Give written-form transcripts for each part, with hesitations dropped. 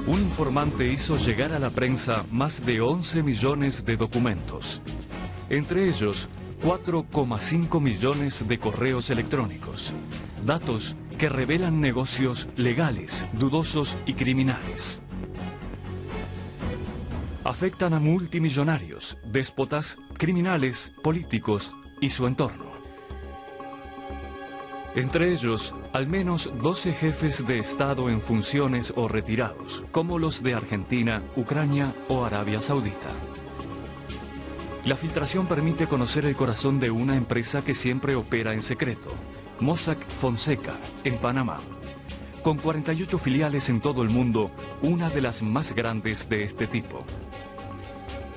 Un informante hizo llegar a la prensa más de 11 millones de documentos. Entre ellos, 4,5 millones de correos electrónicos. Datos que revelan negocios legales, dudosos y criminales. Afectan a multimillonarios, déspotas, criminales, políticos y su entorno. Entre ellos, al menos 12 jefes de Estado en funciones o retirados, como los de Argentina, Ucrania o Arabia Saudita. La filtración permite conocer el corazón de una empresa que siempre opera en secreto, Mossack Fonseca, en Panamá. Con 48 filiales en todo el mundo, una de las más grandes de este tipo.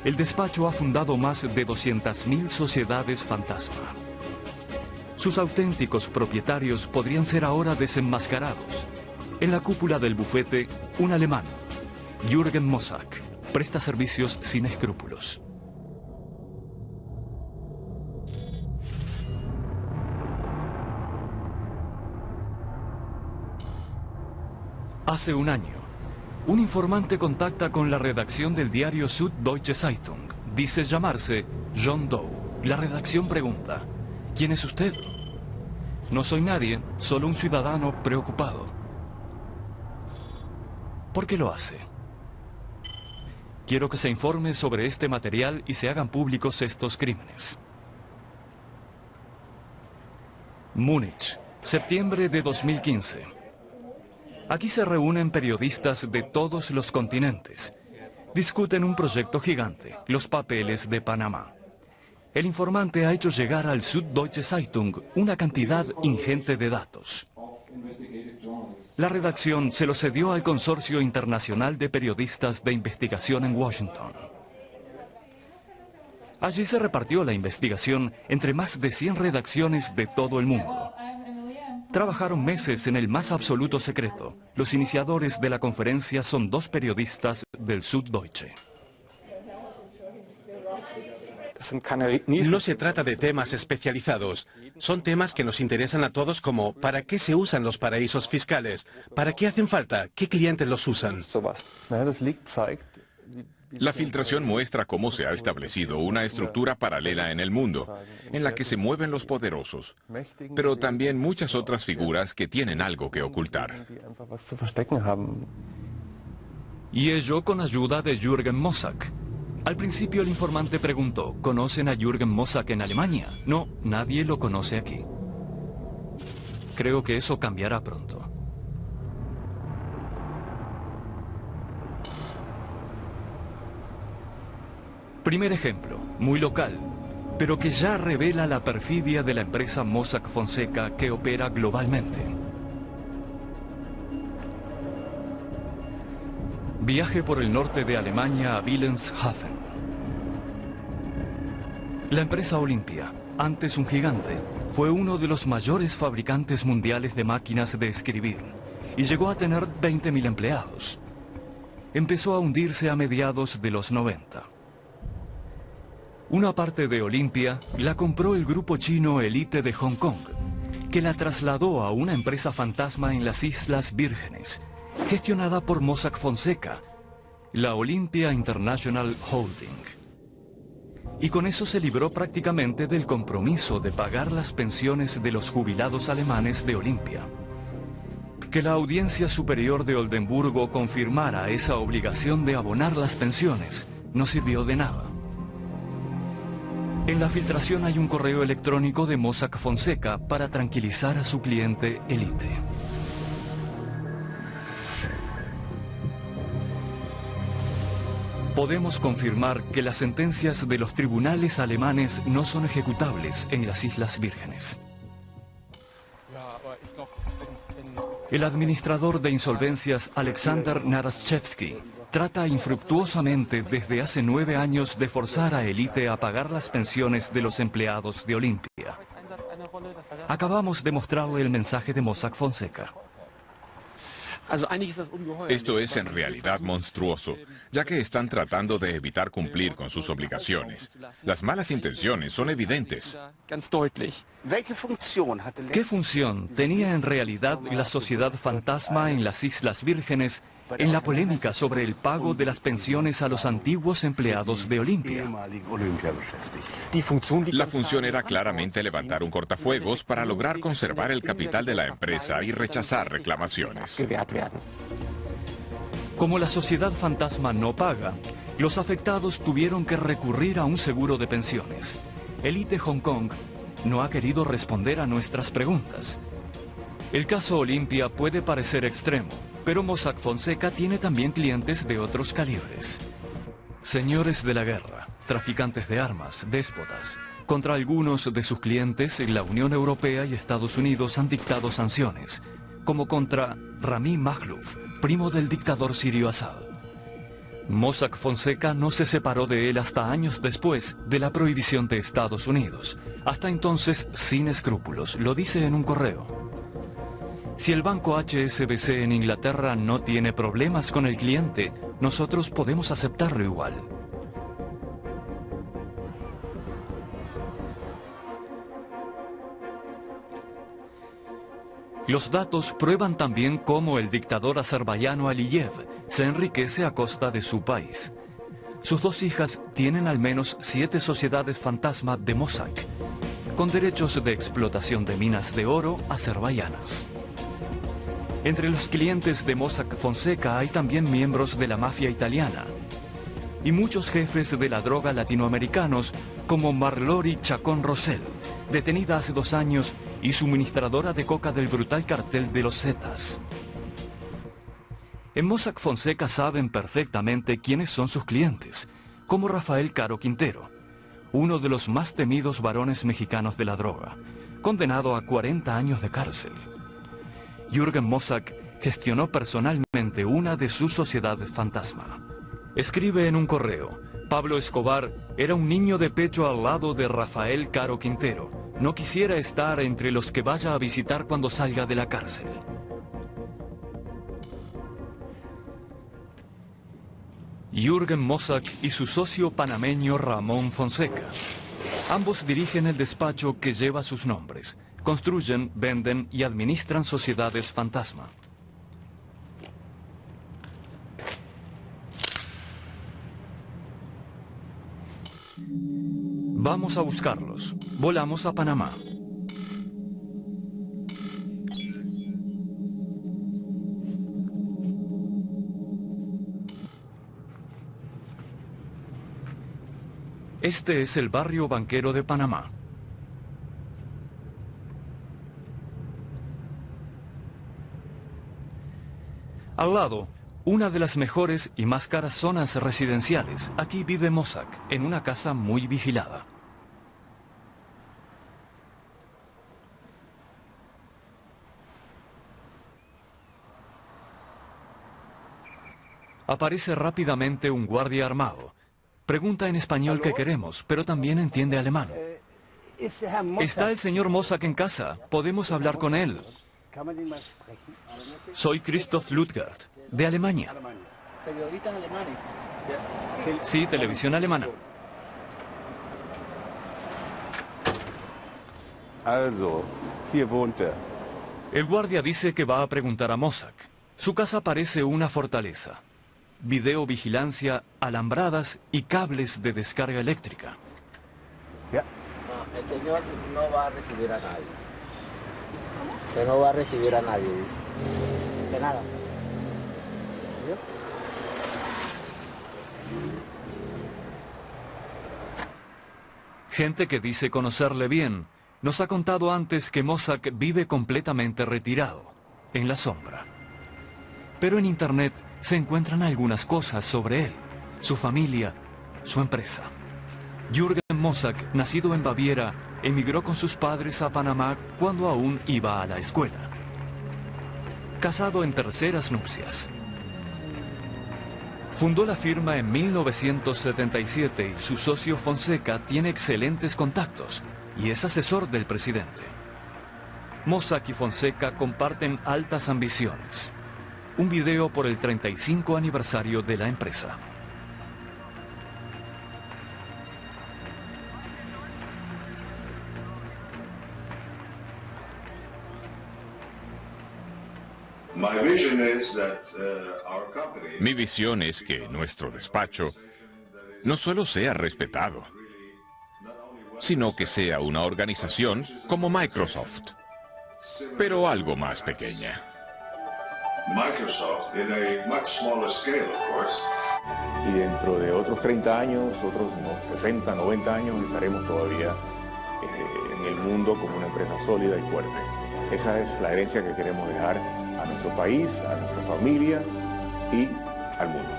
El despacho ha fundado más de 200.000 sociedades fantasma. Sus auténticos propietarios podrían ser ahora desenmascarados. En la cúpula del bufete, un alemán, Jürgen Mossack, presta servicios sin escrúpulos. Hace un año, un informante contacta con la redacción del diario Süddeutsche Zeitung. Dice llamarse John Doe. La redacción pregunta: ¿quién es usted? No soy nadie, solo un ciudadano preocupado. ¿Por qué lo hace? Quiero que se informe sobre este material y se hagan públicos estos crímenes. Múnich, septiembre de 2015. Aquí se reúnen periodistas de todos los continentes. Discuten un proyecto gigante, los papeles de Panamá. El informante ha hecho llegar al Süddeutsche Zeitung una cantidad ingente de datos. La redacción se lo cedió al Consorcio Internacional de Periodistas de Investigación en Washington. Allí se repartió la investigación entre más de 100 redacciones de todo el mundo. Trabajaron meses en el más absoluto secreto. Los iniciadores de la conferencia son 2 periodistas del Süddeutsche. No se trata de temas especializados. Son temas que nos interesan a todos, como ¿para qué se usan los paraísos fiscales? ¿Para qué hacen falta? ¿Qué clientes los usan? La filtración muestra cómo se ha establecido una estructura paralela en el mundo, en la que se mueven los poderosos, pero también muchas otras figuras que tienen algo que ocultar. Y ello con ayuda de Jürgen Mossack. Al principio el informante preguntó: ¿conocen a Jürgen Mossack en Alemania? No, nadie lo conoce aquí. Creo que eso cambiará pronto. Primer ejemplo, muy local, pero que ya revela la perfidia de la empresa Mossack Fonseca que opera globalmente. Viaje por el norte de Alemania a Wilhelmshaven. La empresa Olympia, antes un gigante, fue uno de los mayores fabricantes mundiales de máquinas de escribir y llegó a tener 20.000 empleados. Empezó a hundirse a mediados de los 90. Una parte de Olympia la compró el grupo chino Elite de Hong Kong, que la trasladó a una empresa fantasma en las Islas Vírgenes, gestionada por Mossack Fonseca, la Olympia International Holding. Y con eso se libró prácticamente del compromiso de pagar las pensiones de los jubilados alemanes de Olympia. Que la Audiencia Superior de Oldenburgo confirmara esa obligación de abonar las pensiones no sirvió de nada. En la filtración hay un correo electrónico de Mossack Fonseca para tranquilizar a su cliente Elite. Podemos confirmar que las sentencias de los tribunales alemanes no son ejecutables en las Islas Vírgenes. El administrador de insolvencias Alexander Naraschewski trata infructuosamente desde hace 9 años de forzar a Elite a pagar las pensiones de los empleados de Olympia. Acabamos de mostrarle el mensaje de Mossack Fonseca. Esto es en realidad monstruoso, ya que están tratando de evitar cumplir con sus obligaciones. Las malas intenciones son evidentes. ¿Qué función tenía en realidad la sociedad fantasma en las Islas Vírgenes en la polémica sobre el pago de las pensiones a los antiguos empleados de Olimpia. La función era claramente levantar un cortafuegos para lograr conservar el capital de la empresa y rechazar reclamaciones. Como la sociedad fantasma no paga, los afectados tuvieron que recurrir a un seguro de pensiones. Elite Hong Kong no ha querido responder a nuestras preguntas. El caso Olimpia puede parecer extremo, pero Mossack Fonseca tiene también clientes de otros calibres. Señores de la guerra, traficantes de armas, déspotas. Contra algunos de sus clientes, la Unión Europea y Estados Unidos han dictado sanciones, como contra Rami Makhlouf, primo del dictador sirio Assad. Mossack Fonseca no se separó de él hasta años después de la prohibición de Estados Unidos. Hasta entonces, sin escrúpulos, lo dice en un correo. Si el banco HSBC en Inglaterra no tiene problemas con el cliente, nosotros podemos aceptarlo igual. Los datos prueban también cómo el dictador azerbaiyano Aliyev se enriquece a costa de su país. Sus dos hijas tienen al menos 7 sociedades fantasma de Mossack, con derechos de explotación de minas de oro azerbaiyanas. Entre los clientes de Mossack Fonseca hay también miembros de la mafia italiana y muchos jefes de la droga latinoamericanos como Marlori Chacón Rosell, detenida hace 2 años y suministradora de coca del brutal cartel de los Zetas. En Mossack Fonseca saben perfectamente quiénes son sus clientes, como Rafael Caro Quintero, uno de los más temidos varones mexicanos de la droga, condenado a 40 años de cárcel. Jürgen Mossack gestionó personalmente una de sus sociedades fantasma. Escribe en un correo: Pablo Escobar era un niño de pecho al lado de Rafael Caro Quintero. No quisiera estar entre los que vaya a visitar cuando salga de la cárcel. Jürgen Mossack y su socio panameño Ramón Fonseca. Ambos dirigen el despacho que lleva sus nombres. Construyen, venden y administran sociedades fantasma. Vamos a buscarlos. Volamos a Panamá. Este es el barrio banquero de Panamá. Al lado, una de las mejores y más caras zonas residenciales. Aquí vive Mossack, en una casa muy vigilada. Aparece rápidamente un guardia armado. Pregunta en español qué queremos, pero también entiende alemán. ¿Está el señor Mossack en casa? ¿Podemos hablar con él? Soy Christoph Lutgard, de Alemania. ¿Periodistas alemanes? Sí, televisión alemana. Also, hier wohnt er. El guardia dice que va a preguntar a Mossack. Su casa parece una fortaleza. Videovigilancia, alambradas y cables de descarga eléctrica. Ja. No, el señor no va a recibir a nadie. Que no va a recibir a nadie, dice. De nada. ¿Vio? Gente que dice conocerle bien nos ha contado antes que Mossack vive completamente retirado, en la sombra. Pero en internet se encuentran algunas cosas sobre él, su familia, su empresa. Jürgen Mossack, nacido en Baviera, emigró con sus padres a Panamá cuando aún iba a la escuela. Casado en terceras nupcias. Fundó la firma en 1977 y su socio Fonseca tiene excelentes contactos y es asesor del presidente. Mossack y Fonseca comparten altas ambiciones. Un video por el 35 aniversario de la empresa. Mi visión es que nuestro despacho no solo sea respetado, sino que sea una organización como Microsoft, pero algo más pequeña. Microsoft in a much smaller scale, of course. Y dentro de otros 30 años, otros 60, 90 años, estaremos todavía en el mundo como una empresa sólida y fuerte. Esa es la herencia que queremos dejar a nuestro país, a nuestra familia y al mundo.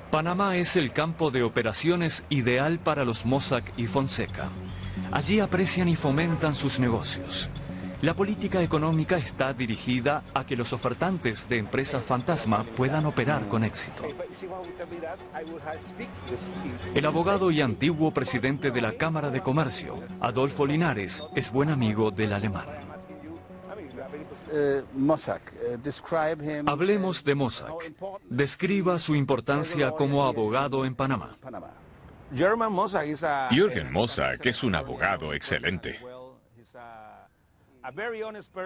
Panamá es el campo de operaciones ideal para los Mossack y Fonseca. Allí aprecian y fomentan sus negocios. La política económica está dirigida a que los ofertantes de empresas fantasma puedan operar con éxito. El abogado y antiguo presidente de la Cámara de Comercio, Adolfo Linares, es buen amigo del alemán. Hablemos de Mossack. Describa su importancia como abogado en Panamá. Jürgen Mossack es un abogado excelente.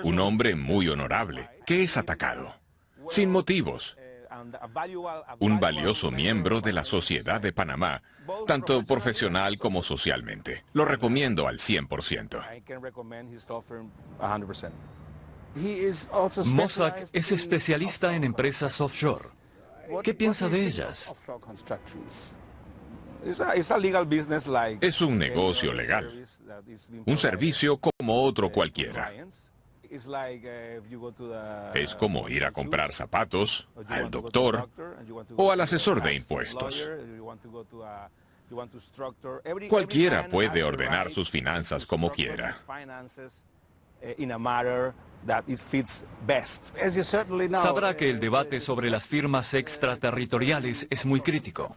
Un hombre muy honorable, que es atacado, sin motivos. Un valioso miembro de la sociedad de Panamá, tanto profesional como socialmente. Lo recomiendo al 100%. Mossack es especialista en empresas offshore. ¿Qué piensa de ellas? Es un negocio legal, un servicio como otro cualquiera. Es como ir a comprar zapatos, al doctor o al asesor de impuestos. Cualquiera puede ordenar sus finanzas como quiera. Sabrá que el debate sobre las firmas extraterritoriales es muy crítico.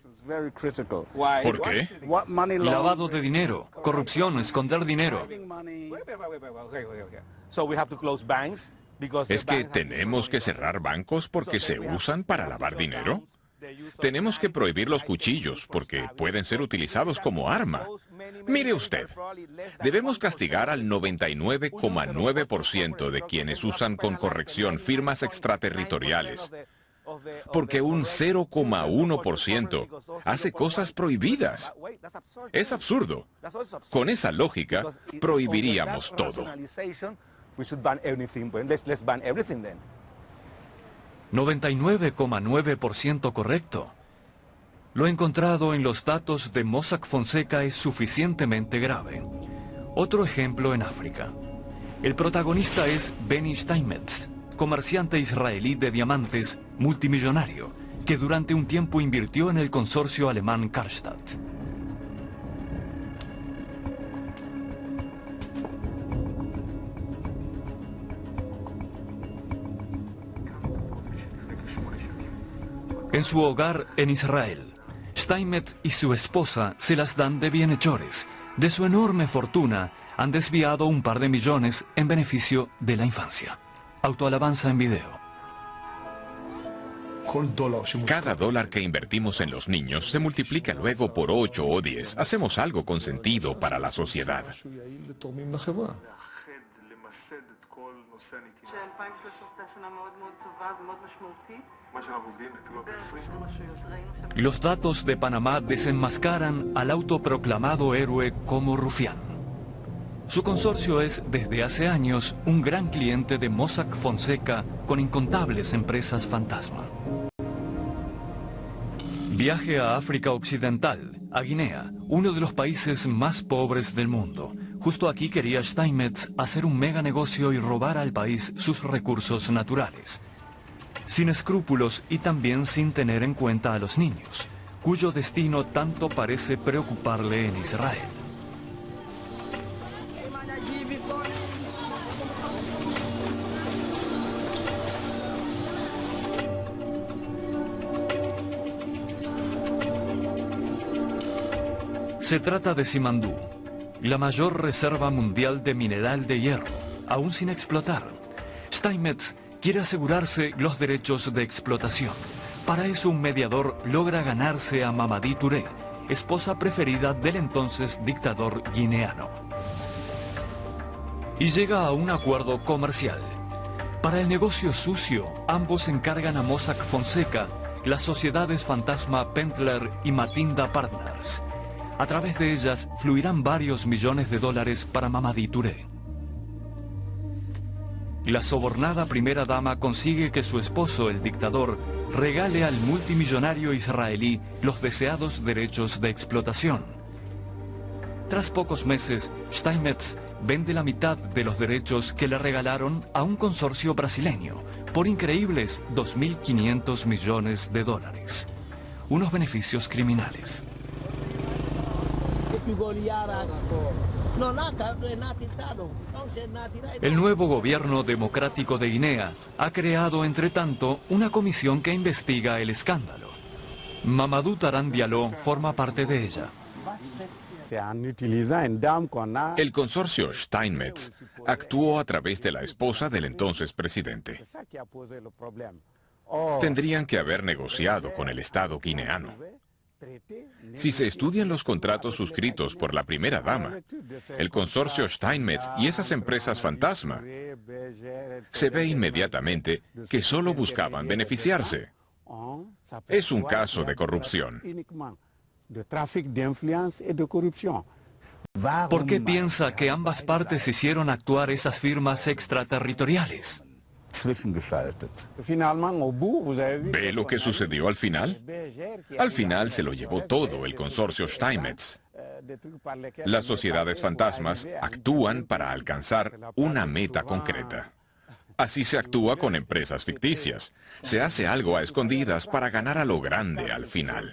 ¿Por qué? Lavado de dinero, corrupción, esconder dinero. ¿Es que tenemos que cerrar bancos porque se usan para lavar dinero? Tenemos que prohibir los cuchillos porque pueden ser utilizados como arma. Mire usted, debemos castigar al 99,9% de quienes usan con corrección firmas extraterritoriales, porque un 0,1% hace cosas prohibidas. Es absurdo. Con esa lógica, prohibiríamos todo. 99,9% correcto. Lo encontrado en los datos de Mossack Fonseca es suficientemente grave. Otro ejemplo en África. El protagonista es Benny Steinmetz, comerciante israelí de diamantes, multimillonario, que durante un tiempo invirtió en el consorcio alemán Karstadt. En su hogar en Israel, Steinmetz y su esposa se las dan de bienhechores. De su enorme fortuna han desviado un par de millones en beneficio de la infancia. Autoalabanza en video. Cada dólar que invertimos en los niños se multiplica luego por 8 o 10. Hacemos algo con sentido para la sociedad. Los datos de Panamá desenmascaran al autoproclamado héroe como rufián. Su consorcio es, desde hace años, un gran cliente de Mossack Fonseca con incontables empresas fantasma. Viaje a África Occidental, a Guinea, uno de los países más pobres del mundo. Justo aquí quería Steinmetz hacer un mega negocio y robar al país sus recursos naturales. Sin escrúpulos y también sin tener en cuenta a los niños, cuyo destino tanto parece preocuparle en Israel. Se trata de Simandú, la mayor reserva mundial de mineral de hierro, aún sin explotar. Steinmetz quiere asegurarse los derechos de explotación. Para eso un mediador logra ganarse a Mamadi Touré, esposa preferida del entonces dictador guineano. y llega a un acuerdo comercial. Para el negocio sucio, ambos encargan a Mossack Fonseca las sociedades fantasma Pendler y Matinda Partners. A través de ellas fluirán varios millones de dólares para Mamadi Touré. La sobornada primera dama consigue que su esposo, el dictador, regale al multimillonario israelí los deseados derechos de explotación. Tras pocos meses, Steinmetz vende la mitad de los derechos que le regalaron a un consorcio brasileño por increíbles 2.500 millones de dólares. Unos beneficios criminales. El nuevo gobierno democrático de Guinea ha creado, entre tanto, una comisión que investiga el escándalo. Mamadou Tarán Diallo forma parte de ella. El consorcio Steinmetz actuó a través de la esposa del entonces presidente. Tendrían que haber negociado con el Estado guineano. Si se estudian los contratos suscritos por la primera dama, el consorcio Steinmetz y esas empresas fantasma, se ve inmediatamente que solo buscaban beneficiarse. Es un caso de corrupción. ¿Por qué piensa que ambas partes hicieron actuar esas firmas extraterritoriales? ¿Ve lo que sucedió al final? Al final se lo llevó todo el consorcio Steinmetz. Las sociedades fantasmas actúan para alcanzar una meta concreta. Así se actúa con empresas ficticias. Se hace algo a escondidas para ganar a lo grande al final.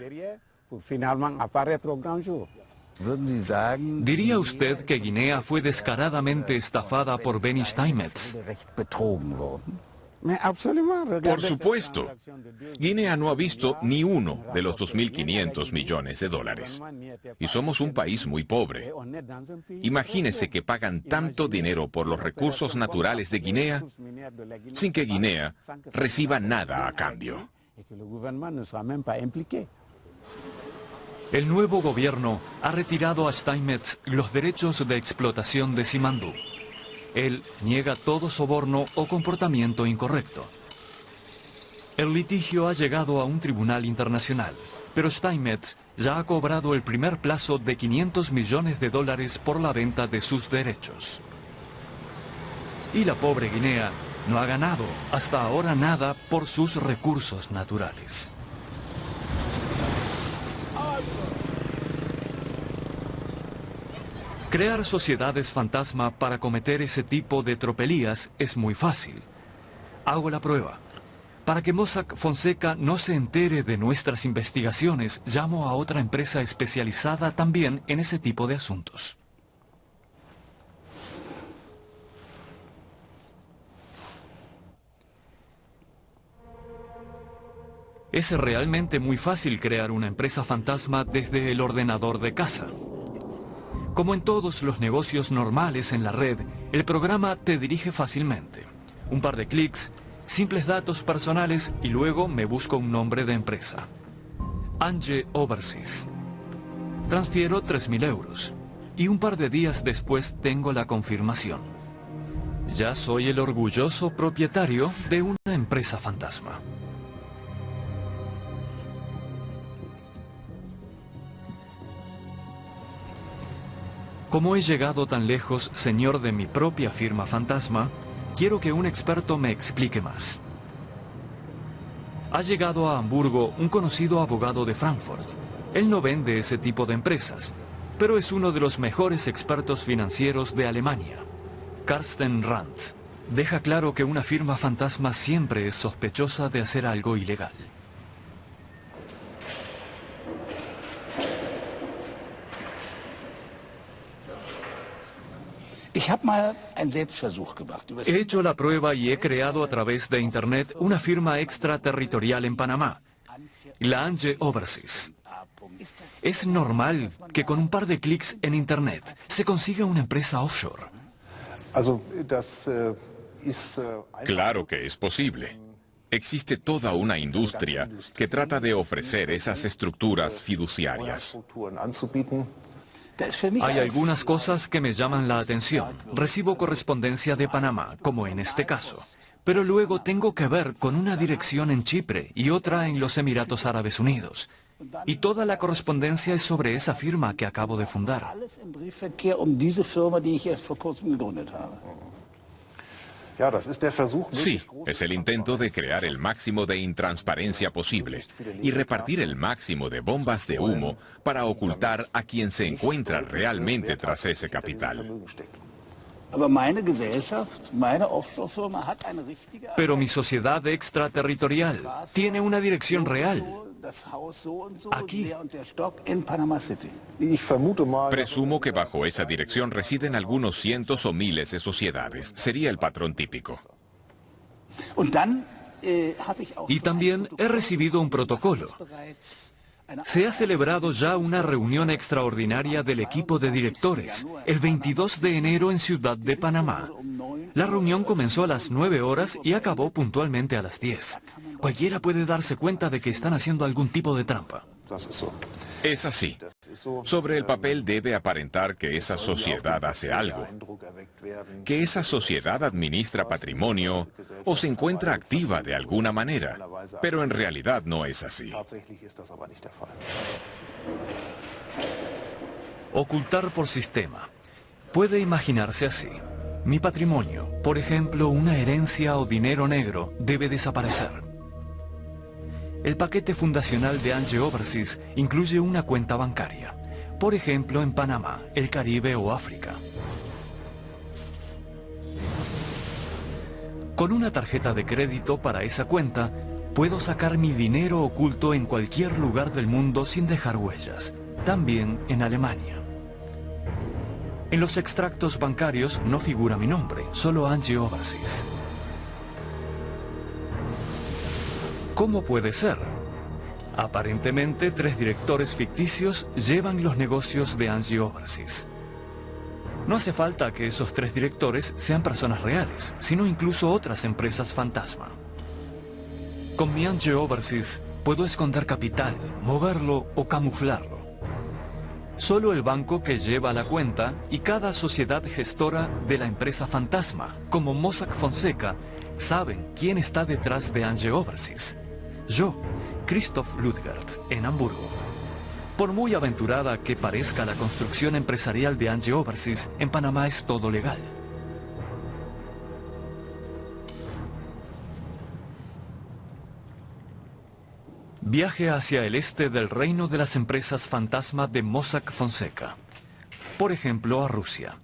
¿Diría usted que Guinea fue descaradamente estafada por Benny Steinmetz? Por supuesto. Guinea no ha visto ni uno de los 2.500 millones de dólares. Y somos un país muy pobre. Imagínese que pagan tanto dinero por los recursos naturales de Guinea sin que Guinea reciba nada a cambio. El nuevo gobierno ha retirado a Steinmetz los derechos de explotación de Simandou. Él niega todo soborno o comportamiento incorrecto. El litigio ha llegado a un tribunal internacional, pero Steinmetz ya ha cobrado el primer plazo de 500 millones de dólares por la venta de sus derechos. Y la pobre Guinea no ha ganado hasta ahora nada por sus recursos naturales. Crear sociedades fantasma para cometer ese tipo de tropelías es muy fácil. Hago la prueba. Para que Mossack Fonseca no se entere de nuestras investigaciones, llamo a otra empresa especializada también en ese tipo de asuntos. Es realmente muy fácil crear una empresa fantasma desde el ordenador de casa. Como en todos los negocios normales en la red, el programa te dirige fácilmente. Un par de clics, simples datos personales y luego me busco un nombre de empresa. Ange Overseas. Transfiero 3.000 euros y un par de días después tengo la confirmación. Ya soy el orgulloso propietario de una empresa fantasma. Como he llegado tan lejos, señor de mi propia firma fantasma, quiero que un experto me explique más. Ha llegado a Hamburgo un conocido abogado de Frankfurt. Él no vende ese tipo de empresas, pero es uno de los mejores expertos financieros de Alemania. Carsten Randt deja claro que una firma fantasma siempre es sospechosa de hacer algo ilegal. He hecho la prueba y he creado a través de Internet una firma extraterritorial en Panamá, la Ange Overseas. ¿Es normal que con un par de clics en Internet se consiga una empresa offshore? Claro que es posible. Existe toda una industria que trata de ofrecer esas estructuras fiduciarias. Hay algunas cosas que me llaman la atención. Recibo correspondencia de Panamá, como en este caso. Pero luego tengo que ver con una dirección en Chipre y otra en los Emiratos Árabes Unidos. Y toda la correspondencia es sobre esa firma que acabo de fundar. Sí, es el intento de crear el máximo de intransparencia posible y repartir el máximo de bombas de humo para ocultar a quien se encuentra realmente tras ese capital. Pero mi sociedad extraterritorial tiene una dirección real. Aquí. Presumo que bajo esa dirección residen algunos cientos o miles de sociedades. Sería el patrón típico. Y también he recibido un protocolo. Se ha celebrado ya una reunión extraordinaria del equipo de directores, el 22 de enero en Ciudad de Panamá. La reunión comenzó a las 9 horas y acabó puntualmente a las 10. Cualquiera puede darse cuenta de que están haciendo algún tipo de trampa. Es así. Sobre el papel debe aparentar que esa sociedad hace algo, que esa sociedad administra patrimonio o se encuentra activa de alguna manera, pero en realidad no es así. Ocultar por sistema. Puede imaginarse así. Mi patrimonio, por ejemplo, una herencia o dinero negro, debe desaparecer. El paquete fundacional de Angie Overseas incluye una cuenta bancaria, por ejemplo en Panamá, el Caribe o África. Con una tarjeta de crédito para esa cuenta, puedo sacar mi dinero oculto en cualquier lugar del mundo sin dejar huellas, también en Alemania. En los extractos bancarios no figura mi nombre, solo Angie Overseas. ¿Cómo puede ser? Aparentemente, 3 directores ficticios llevan los negocios de Angie Overseas. No hace falta que esos 3 directores sean personas reales, sino incluso otras empresas fantasma. Con mi Angie Overseas puedo esconder capital, moverlo o camuflarlo. Solo el banco que lleva la cuenta y cada sociedad gestora de la empresa fantasma, como Mossack Fonseca, saben quién está detrás de Angie Overseas. Yo, Christoph Ludgert, en Hamburgo. Por muy aventurada que parezca la construcción empresarial de Angie Overseas, en Panamá es todo legal. Viaje hacia el este del reino de las empresas fantasma de Mossack Fonseca. Por ejemplo, a Rusia.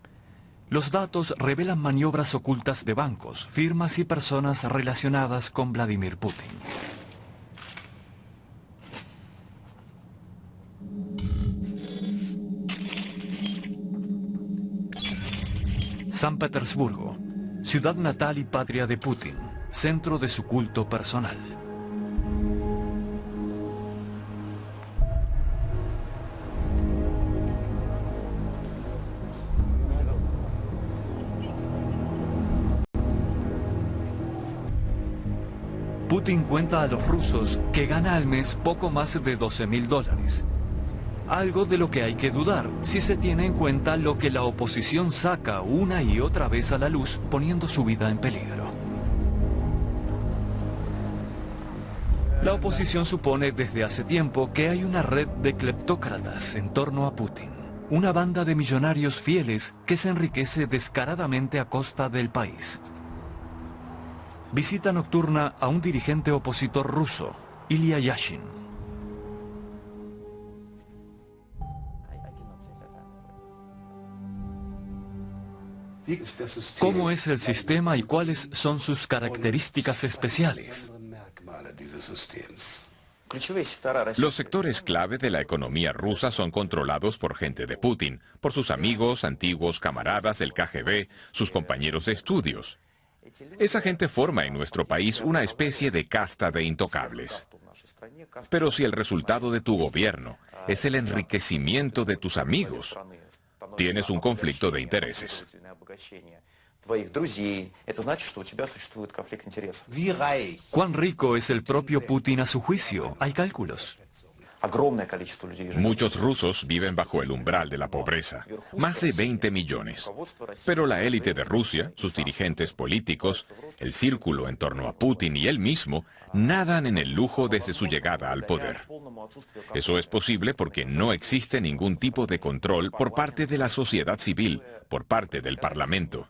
Los datos revelan maniobras ocultas de bancos, firmas y personas relacionadas con Vladimir Putin. San Petersburgo, ciudad natal y patria de Putin, centro de su culto personal. Putin cuenta a los rusos que gana al mes poco más de $12.000. Algo de lo que hay que dudar si se tiene en cuenta lo que la oposición saca una y otra vez a la luz poniendo su vida en peligro. La oposición supone desde hace tiempo que hay una red de cleptócratas en torno a Putin, una banda de millonarios fieles que se enriquece descaradamente a costa del país. Visita nocturna a un dirigente opositor ruso, Ilya Yashin. ¿Cómo es el sistema y cuáles son sus características especiales? Los sectores clave de la economía rusa son controlados por gente de Putin, por sus amigos, antiguos camaradas del KGB, sus compañeros de estudios. Esa gente forma en nuestro país una especie de casta de intocables. Pero si el resultado de tu gobierno es el enriquecimiento de tus amigos, tienes un conflicto de intereses. ¿Cuán rico es el propio Putin a su juicio? Hay cálculos. Muchos rusos viven bajo el umbral de la pobreza, más de 20 millones. Pero la élite de Rusia, sus dirigentes políticos, el círculo en torno a Putin y él mismo, nadan en el lujo desde su llegada al poder. Eso es posible porque no existe ningún tipo de control por parte de la sociedad civil, por parte del Parlamento.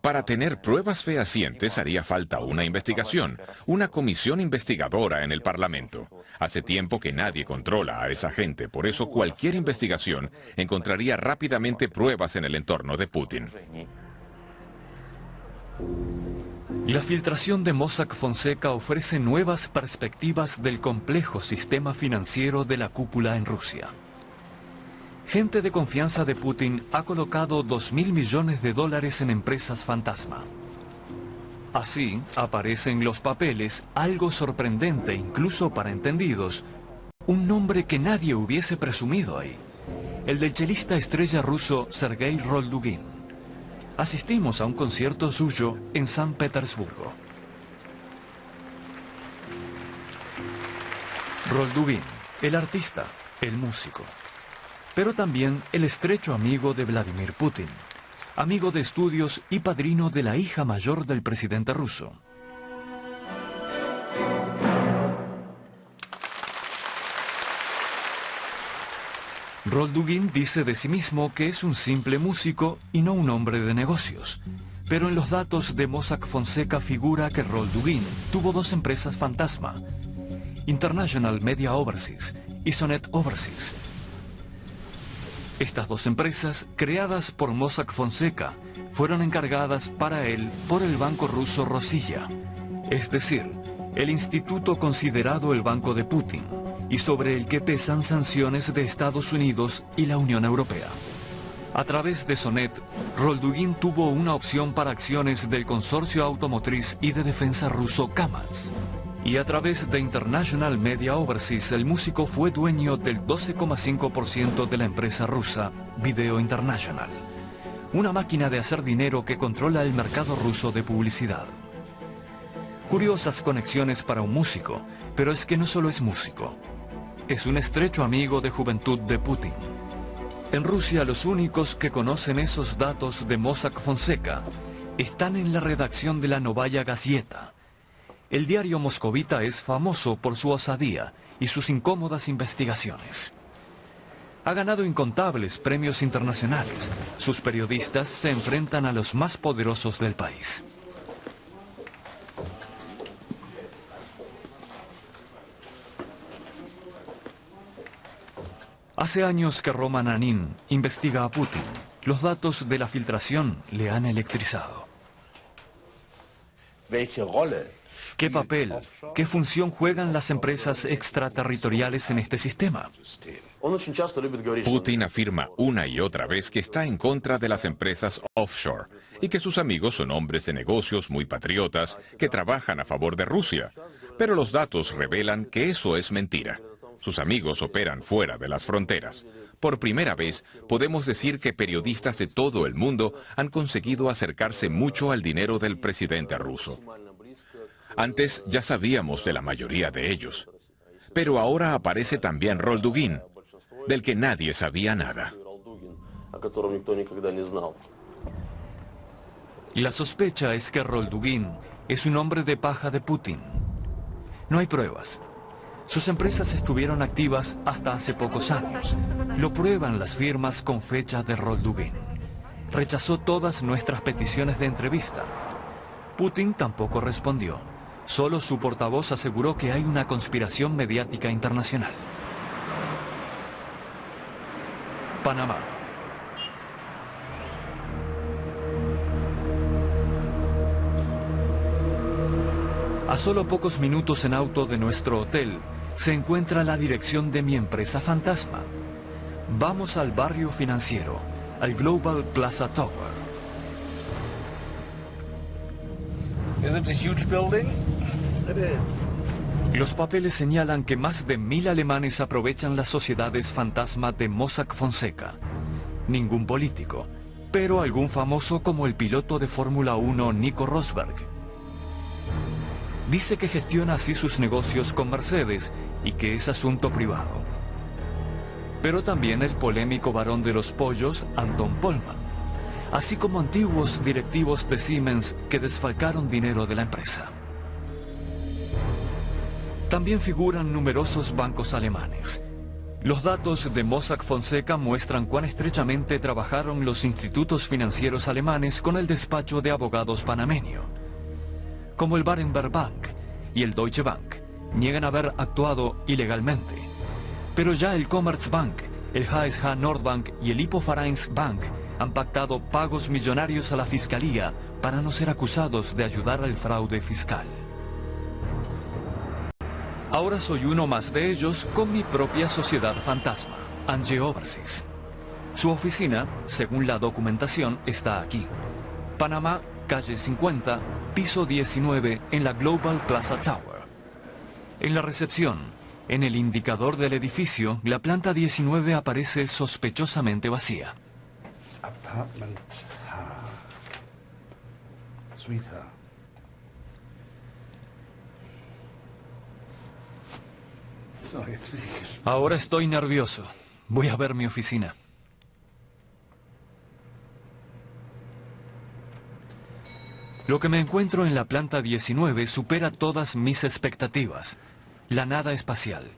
Para tener pruebas fehacientes haría falta una investigación, una comisión investigadora en el Parlamento. Hace tiempo que nadie controla a esa gente, por eso cualquier investigación encontraría rápidamente pruebas en el entorno de Putin. La filtración de Mossack Fonseca ofrece nuevas perspectivas del complejo sistema financiero de la cúpula en Rusia. Gente de confianza de Putin ha colocado $2.000 millones en empresas fantasma. Así aparece en los papeles algo sorprendente incluso para entendidos, un nombre que nadie hubiese presumido ahí, el del chelista estrella ruso Sergei Roldugin. Asistimos a un concierto suyo en San Petersburgo. Roldugin, el artista, el músico, pero también el estrecho amigo de Vladimir Putin, amigo de estudios y padrino de la hija mayor del presidente ruso. Roldugin dice de sí mismo que es un simple músico y no un hombre de negocios, pero en los datos de Mossack Fonseca figura que Roldugin tuvo dos empresas fantasma, International Media Overseas y Sonet Overseas. Estas dos empresas, creadas por Mossack Fonseca, fueron encargadas para él por el banco ruso Rossiya, es decir, el instituto considerado el banco de Putin, y sobre el que pesan sanciones de Estados Unidos y la Unión Europea. A través de Sonet, Roldugin tuvo una opción para acciones del consorcio automotriz y de defensa ruso KAMAZ. Y a través de International Media Overseas, el músico fue dueño del 12,5% de la empresa rusa Video International, una máquina de hacer dinero que controla el mercado ruso de publicidad. Curiosas conexiones para un músico, pero es que no solo es músico, es un estrecho amigo de juventud de Putin. En Rusia, los únicos que conocen esos datos de Mossack Fonseca están en la redacción de la Novaya Gazeta. El diario moscovita es famoso por su osadía y sus incómodas investigaciones. Ha ganado incontables premios internacionales. Sus periodistas se enfrentan a los más poderosos del país. Hace años que Roman Anin investiga a Putin. Los datos de la filtración le han electrizado. ¿Qué papel, qué función juegan las empresas extraterritoriales en este sistema? Putin afirma una y otra vez que está en contra de las empresas offshore y que sus amigos son hombres de negocios muy patriotas que trabajan a favor de Rusia. Pero los datos revelan que eso es mentira. Sus amigos operan fuera de las fronteras. Por primera vez, podemos decir que periodistas de todo el mundo han conseguido acercarse mucho al dinero del presidente ruso. Antes ya sabíamos de la mayoría de ellos. Pero ahora aparece también Roldugin, del que nadie sabía nada. La sospecha es que Roldugin es un hombre de paja de Putin. No hay pruebas. Sus empresas estuvieron activas hasta hace pocos años. Lo prueban las firmas con fecha de Roldugin. Rechazó todas nuestras peticiones de entrevista. Putin tampoco respondió. Solo su portavoz aseguró que hay una conspiración mediática internacional. Panamá. A solo pocos minutos en auto de nuestro hotel, se encuentra la dirección de mi empresa fantasma. Vamos al barrio financiero, al Global Plaza Tower. Los papeles señalan que más de 1.000 alemanes aprovechan las sociedades fantasma de Mossack Fonseca. Ningún político, pero algún famoso como el piloto de Fórmula 1 Nico Rosberg. Dice que gestiona así sus negocios con Mercedes y que es asunto privado. pero también el polémico barón de los pollos, Anton Pollmann, así como antiguos directivos de Siemens que desfalcaron dinero de la empresa. También figuran numerosos bancos alemanes. Los datos de Mossack Fonseca muestran cuán estrechamente trabajaron los institutos financieros alemanes con el despacho de abogados panameño, como el Barenberg Bank y el Deutsche Bank. Niegan haber actuado ilegalmente, pero ya el Commerzbank, el HSH Nordbank y el Hypovereinsbank han pactado pagos millonarios a la fiscalía para no ser acusados de ayudar al fraude fiscal. Ahora soy uno más de ellos con mi propia sociedad fantasma, Angie Overseas. Su oficina, según la documentación, está aquí. Panamá, calle 50, piso 19, en la Global Plaza Tower. En la recepción, en el indicador del edificio, la planta 19 aparece sospechosamente vacía. Apartment H. Sweetheart. Ahora estoy nervioso. Voy a ver mi oficina. Lo que me encuentro en la planta 19 supera todas mis expectativas. La nada espacial,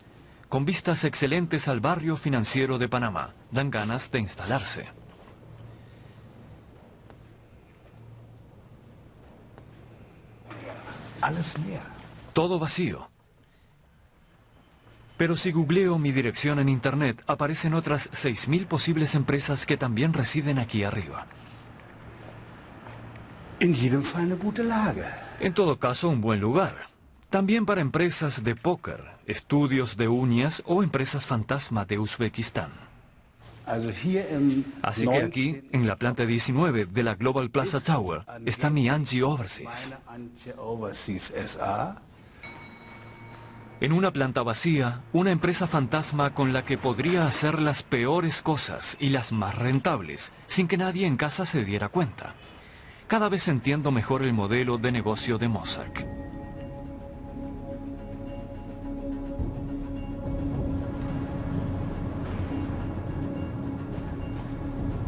con vistas excelentes al barrio financiero de Panamá. Dan ganas de instalarse. Todo vacío. Pero si googleo mi dirección en internet, aparecen otras 6.000 posibles empresas que también residen aquí arriba. En todo caso, un buen lugar. También para empresas de póker, estudios de uñas o empresas fantasma de Uzbekistán. Así que aquí, en la planta 19 de la Global Plaza Tower, está mi Angie Overseas. En una planta vacía, una empresa fantasma con la que podría hacer las peores cosas y las más rentables, sin que nadie en casa se diera cuenta. Cada vez entiendo mejor el modelo de negocio de Mossack.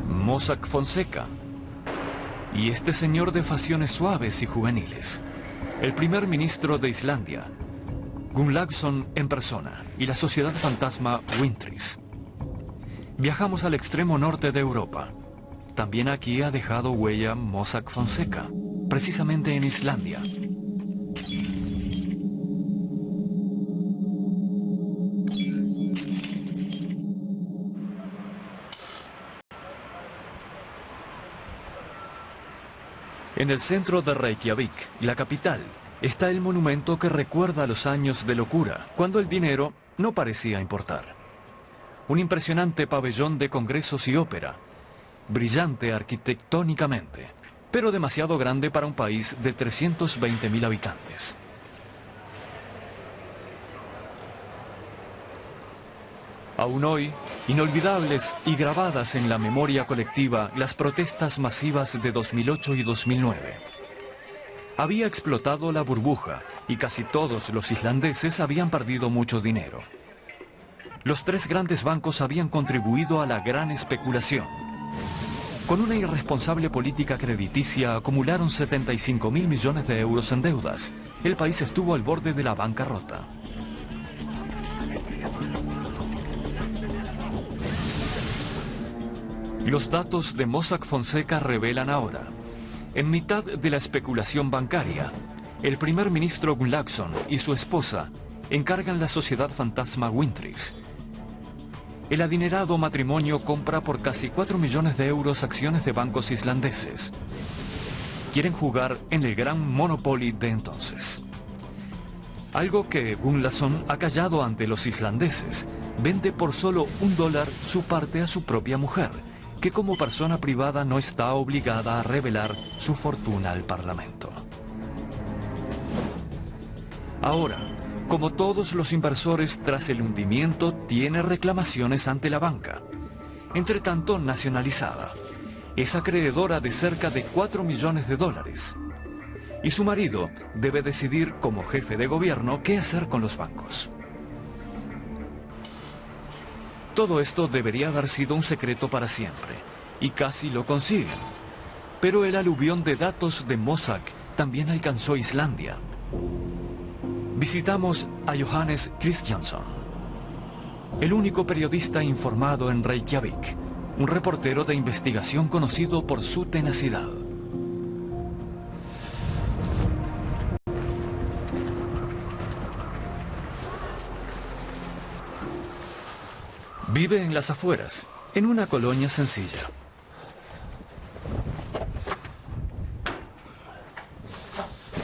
Mossack Fonseca. Y este señor de facciones suaves y juveniles. El primer ministro de Islandia, Gunnlaugsson en persona, y la sociedad fantasma Wintris. Viajamos al extremo norte de Europa. También aquí ha dejado huella Mossack Fonseca, precisamente en Islandia. En el centro de Reykjavik, la capital, está el monumento que recuerda los años de locura, cuando el dinero no parecía importar. Un impresionante pabellón de congresos y ópera, brillante arquitectónicamente, pero demasiado grande para un país de 320.000 habitantes. Aún hoy, inolvidables y grabadas en la memoria colectiva las protestas masivas de 2008 y 2009. Había explotado la burbuja y casi todos los islandeses habían perdido mucho dinero. Los tres grandes bancos habían contribuido a la gran especulación. Con una irresponsable política crediticia acumularon 75.000 millones de euros en deudas. El país estuvo al borde de la bancarrota. Los datos de Mossack Fonseca revelan ahora: en mitad de la especulación bancaria, el primer ministro Gunnlaugsson y su esposa encargan la sociedad fantasma Wintris. El adinerado matrimonio compra por casi 4 millones de euros acciones de bancos islandeses. Quieren jugar en el gran Monopoly de entonces. Algo que Gunnlaugsson ha callado ante los islandeses. Vende por solo $1 su parte a su propia mujer, que como persona privada no está obligada a revelar su fortuna al Parlamento. Ahora, como todos los inversores tras el hundimiento, tiene reclamaciones ante la banca, entre tanto nacionalizada. Es acreedora de cerca de 4 millones de dólares. Y su marido debe decidir como jefe de gobierno qué hacer con los bancos. Todo esto debería haber sido un secreto para siempre, y casi lo consiguen. Pero el aluvión de datos de Mossack también alcanzó Islandia. Visitamos a Johannes Kristjansson, el único periodista informado en Reykjavik, un reportero de investigación conocido por su tenacidad. Vive en las afueras, en una colonia sencilla.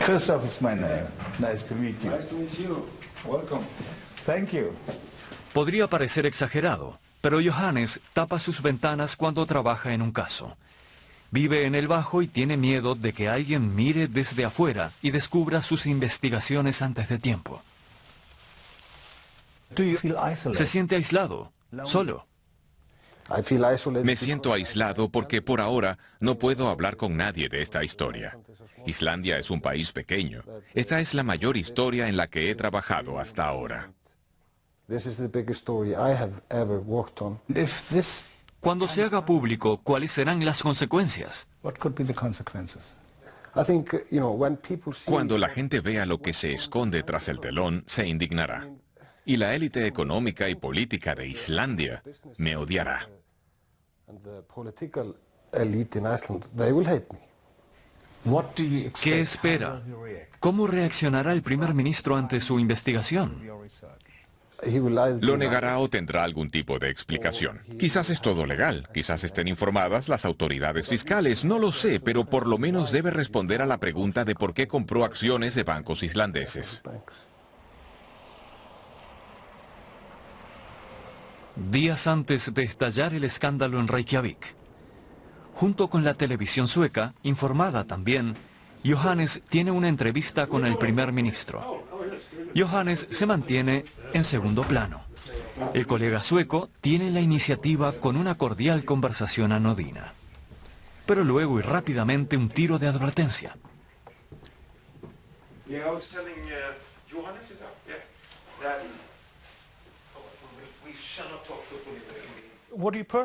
Christoph is my name. Nice to meet you. Nice to meet you. Welcome. Thank you. Podría parecer exagerado, pero Johannes tapa sus ventanas cuando trabaja en un caso. Vive en el Bajo y tiene miedo de que alguien mire desde afuera y descubra sus investigaciones antes de tiempo. Do you feel isolated? Se siente aislado, solo. Me siento aislado porque por ahora no puedo hablar con nadie de esta historia. Islandia es un país pequeño. Esta es la mayor historia en la que he trabajado hasta ahora. If this, Cuando se haga público, ¿cuáles serán las consecuencias? what could be the consequences? Cuando la gente vea lo que se esconde tras el telón, se indignará. Y la élite económica y política de Islandia me odiará. What do you expect? ¿Qué espera? ¿Cómo reaccionará el primer ministro ante su investigación? Lo negará o tendrá algún tipo de explicación. Quizás es todo legal, quizás estén informadas las autoridades fiscales, no lo sé, pero por lo menos debe responder a la pregunta de por qué compró acciones de bancos islandeses. Días antes de estallar el escándalo en Reykjavik, junto con la televisión sueca, informada también, Johannes tiene una entrevista con el primer ministro. Johannes se mantiene en segundo plano. El colega sueco tiene la iniciativa con una cordial conversación anodina. Pero luego y rápidamente un tiro de advertencia.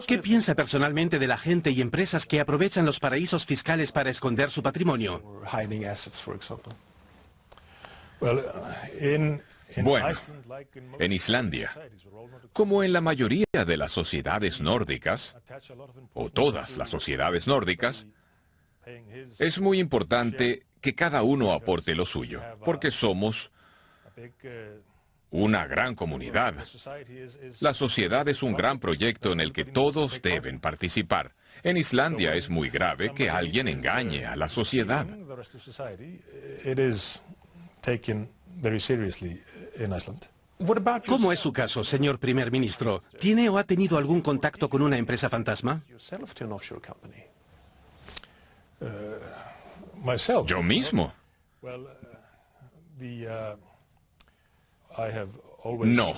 ¿Qué piensa personalmente de la gente y empresas que aprovechan los paraísos fiscales para esconder su patrimonio? Hiding assets, for example. Well, in Bueno, Iceland, like in most en Islandia, societies, we're all not como en la mayoría de las sociedades nórdicas, attach a lot of importance o todas las sociedades nórdicas, paying his es muy importante que cada uno aporte lo suyo, porque somos big una gran comunidad. society is La sociedad es un gran proyecto en el que todos deben participar. En Islandia es muy grave que alguien engañe a la sociedad. the rest of society. It is taken very seriously in Iceland. ¿Cómo es su caso, señor primer ministro? ¿Tiene o ha tenido algún contacto con una empresa fantasma? Yourself to an offshore company. Myself. Yo mismo. Well, I have always No.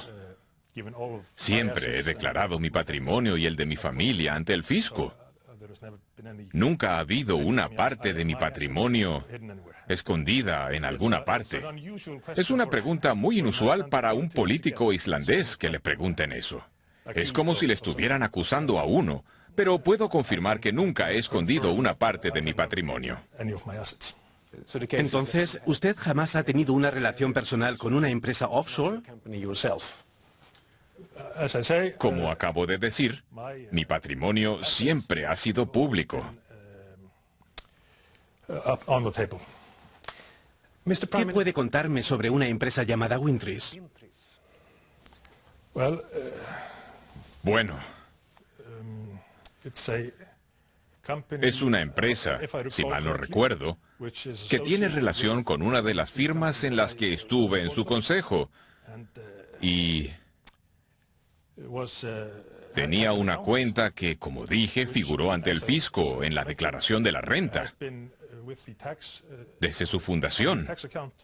given all of my Siempre he assets, declarado mi patrimonio y el de mi familia ante el fisco. there has never been any Nunca ha habido una parte de mi patrimonio hidden anywhere. escondida en alguna parte. It's an unusual question Es una for- pregunta muy inusual para un político islandés que le pregunten eso. Es como si le estuvieran acusando a uno, pero puedo confirmar que nunca he escondido una parte de mi patrimonio. any of my assets. Entonces, ¿usted jamás ha tenido una relación personal con una empresa offshore? As I say, Como acabo de decir, mi patrimonio siempre ha sido público. up on the table. ¿Qué puede contarme sobre una empresa llamada Wintris? Well, Bueno, it's a company, es una empresa, if I recall si mal no correctly, recuerdo, which is que tiene associated relación con una de las firmas en las que estuve en su consejo and y it was tenía una cuenta que, como dije, figuró ante el fisco en la declaración de la has renta been with the tax desde su fundación. tax account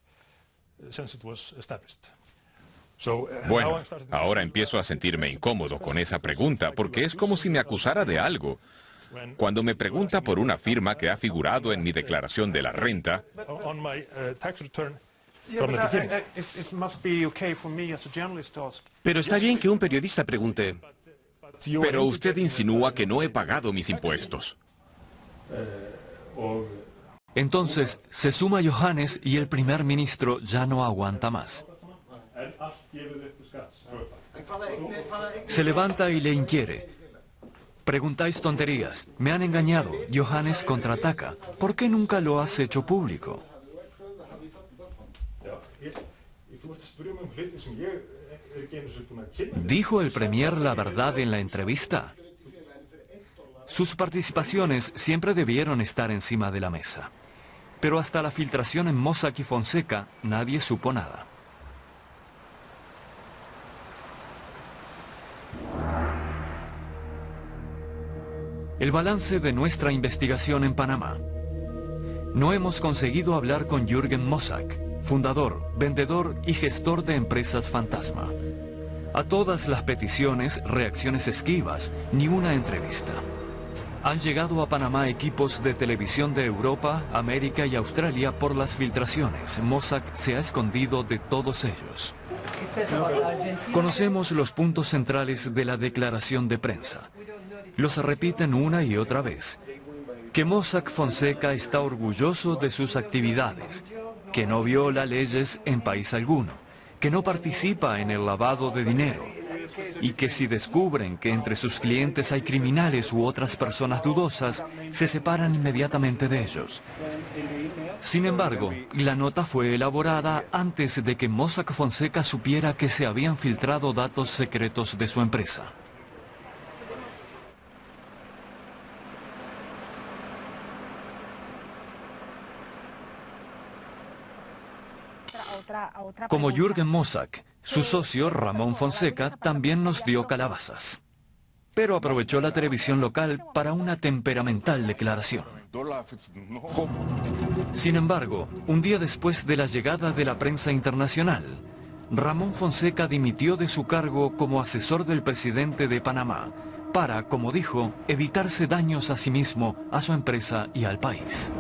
since it was established. So now Bueno, I'm starting to- ahora empiezo a sentirme incómodo con esa pregunta porque es como si me acusara de algo. Cuando me pregunta por una firma que ha figurado en mi declaración de la renta, on my tax return from the beginning. It must be okay for me as a journalist to ask. Pero está bien que un periodista pregunte. Pero usted insinúa que no he pagado mis impuestos. Entonces se suma Johannes y el primer ministro ya no aguanta más. Se levanta y le inquiere. Preguntáis tonterías, me han engañado. Johannes contraataca. ¿Por qué nunca lo has hecho público? ¿Dijo el premier la verdad en la entrevista? Sus participaciones siempre debieron estar encima de la mesa. Pero hasta la filtración en Mossack y Fonseca, nadie supo nada. El balance de nuestra investigación en Panamá. No hemos conseguido hablar con Jürgen Mossack, fundador, vendedor y gestor de empresas fantasma. A todas las peticiones, reacciones esquivas, ni una entrevista. Han llegado a Panamá equipos de televisión de Europa, América y Australia por las filtraciones. Mossack se ha escondido de todos ellos. Conocemos los puntos centrales de la declaración de prensa. Los repiten una y otra vez. Que Mossack Fonseca está orgulloso de sus actividades, que no viola leyes en país alguno, que no participa en el lavado de dinero, y que si descubren que entre sus clientes hay criminales u otras personas dudosas, se separan inmediatamente de ellos. Sin embargo, la nota fue elaborada antes de que Mossack Fonseca supiera que se habían filtrado datos secretos de su empresa. Como Jürgen Mossack, su socio Ramón Fonseca también nos dio calabazas. Pero aprovechó la televisión local para una temperamental declaración. Sin embargo, un día después de la llegada de la prensa internacional, Ramón Fonseca dimitió de su cargo como asesor del presidente de Panamá para, como dijo, evitarse daños a sí mismo, a su empresa y al país.